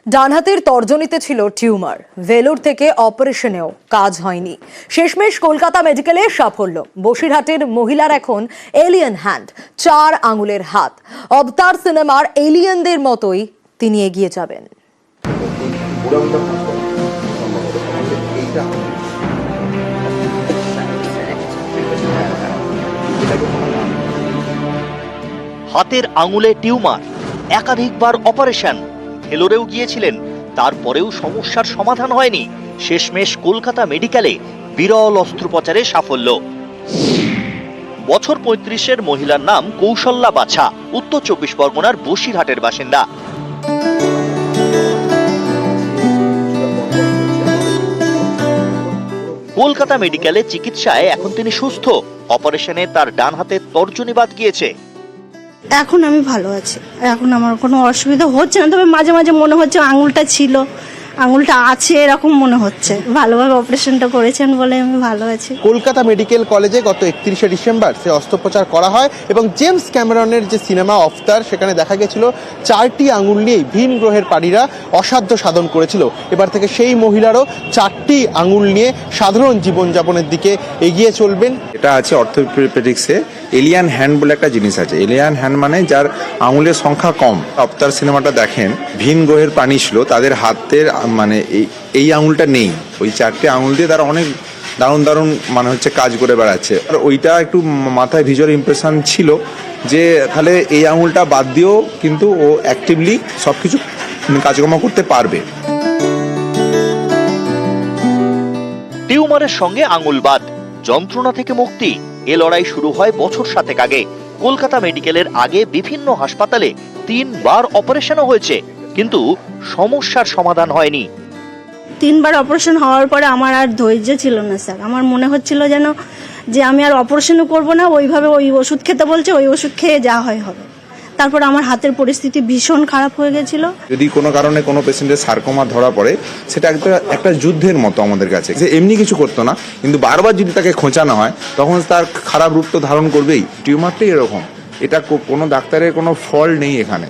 ডান হাতের তর্জনীতে ছিল টিউমার, ভেলোর থেকে অপারেশনেও কাজ হয়নি। শেষমেশ কলকাতা মেডিকেলে সাফল্য। বসিরহাটের মহিলার এখন এলিয়েন হ্যান্ড, 4 আঙুলের হাত। অবতার সিনেমার এলিয়েনদের মতোই তিনি এগিয়ে যাবেন। হাতের আঙুলে টিউমার, একাধিকবার অপারেশন, ভেলোরেও গিয়েছিলেন, তারপরেও সমস্যার সমাধান হয়নি। শেষমেশ কলকাতা মেডিকেলে বিরল অস্ত্রোপচারে সাফল্য। বছর 35-এর মহিলার নাম কৌশল্যা বাছা, উত্তর 24 পরগনার বসিরহাটের বাসিন্দা। কলকাতা মেডিকেলে চিকিৎসায় এখন তিনি সুস্থ। অপারেশনে তার ডান হাতের তর্জনী বাদ গিয়েছে। এখন আমি ভালো আছি, এখন আমার কোনো অসুবিধা হচ্ছে না। তবে মাঝে মাঝে মনে হচ্ছে আঙুলটা ছিল, আঙুলটা আছে, এরকম মনে হচ্ছে। ভালোভাবে অপারেশনটা করেছেন বলে আমি ভালো আছি। কলকাতা মেডিকেল কলেজে গত 31শে ডিসেম্বর সে অস্ত্রোপচার করা হয় এবং জেমস ক্যামেরনের যে সিনেমা অবতার, সেখানে দেখা গেছিল 4টি আঙুল নিয়েই ভিন গ্রহের পাড়িরা অসাধ্য সাধন করেছিল। এবার থেকে সেই মহিলারও 4টি আঙুল নিয়ে সাধারণ জীবনযাপনের দিকে এগিয়ে চলবেন। এটা আছে অর্থোপেডিক্সে এলিয়ান হ্যান্ড বলে একটা জিনিস আছে। এলিয়ান হ্যান্ড মানে যার আঙুলের সংখ্যা কম। অবতার সিনেমাটা দেখেন, ভিন গ্রহের প্রাণী ছিল, তাদের হাতের মানে এই আঙুলটা নেই। ওই 4টে আঙুল দিয়ে তারা অনেক দারুণ দারুণ মানে হচ্ছে কাজ করে বেড়াচ্ছে। আর ওইটা একটু মাথায় ভিজুয়াল ইমপ্রেশন ছিল যে তাহলে এই আঙুলটা বাদ দিয়েও কিন্তু ও অ্যাক্টিভলি সবকিছু কাজকর্ম করতে পারবে। টিউমারের সঙ্গে আঙুল বাদ, যন্ত্রণা থেকে মুক্তি, এ লড়াই শুরু হয় বছর 7 আগে। কলকাতা মেডিকেলের আগে বিভিন্ন হাসপাতালে 3 বার অপারেশনও হয়েছে, কিন্তু সমস্যার সমাধান হয়নি। 3 বার অপারেশন হওয়ার পরে আমার আর ধৈর্য ছিল না স্যার। আমার মনে হচ্ছিল যেন যে আমি আর অপারেশনও করব না, ওইভাবে ওই ওষুধ খেতে বলছে, ওই ওষুধ খেয়ে যা হয় হবে। তারপর আমার হাতের পরিস্থিতি ভীষণ খারাপ হয়ে গেছিল। যদি কোনো কারণে কোনো পেশেন্টের সার্কোমা ধরা পড়ে, সেটা একটা যুদ্ধের মতো আমাদের কাছে। সে এমনি কিছু করতো না, কিন্তু বারবার যদি তাকে খোঁচানো হয় তখন তার খারাপ রূপ তো ধারণ করবেই। টিউমারটাই এরকম, এটা কোনো ডাক্তারের কোনো ফল্ট নেই এখানে।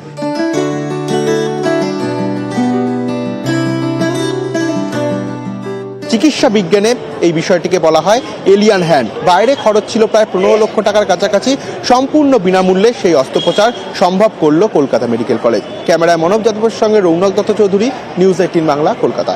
চিকিৎসা বিজ্ঞানে এই বিষয়টিকে বলা হয় এলিয়ান হ্যান্ড। বাইরে খরচ ছিল প্রায় 15 লক্ষ টাকার কাছাকাছি। সম্পূর্ণ বিনামূল্যে সেই অস্ত্রোপচার সম্ভব করলো কলকাতা মেডিকেল কলেজ। ক্যামেরায় মনোজ যাদবের সঙ্গে রৌনক দত্ত চৌধুরী, নিউজ 18 বাংলা, কলকাতা।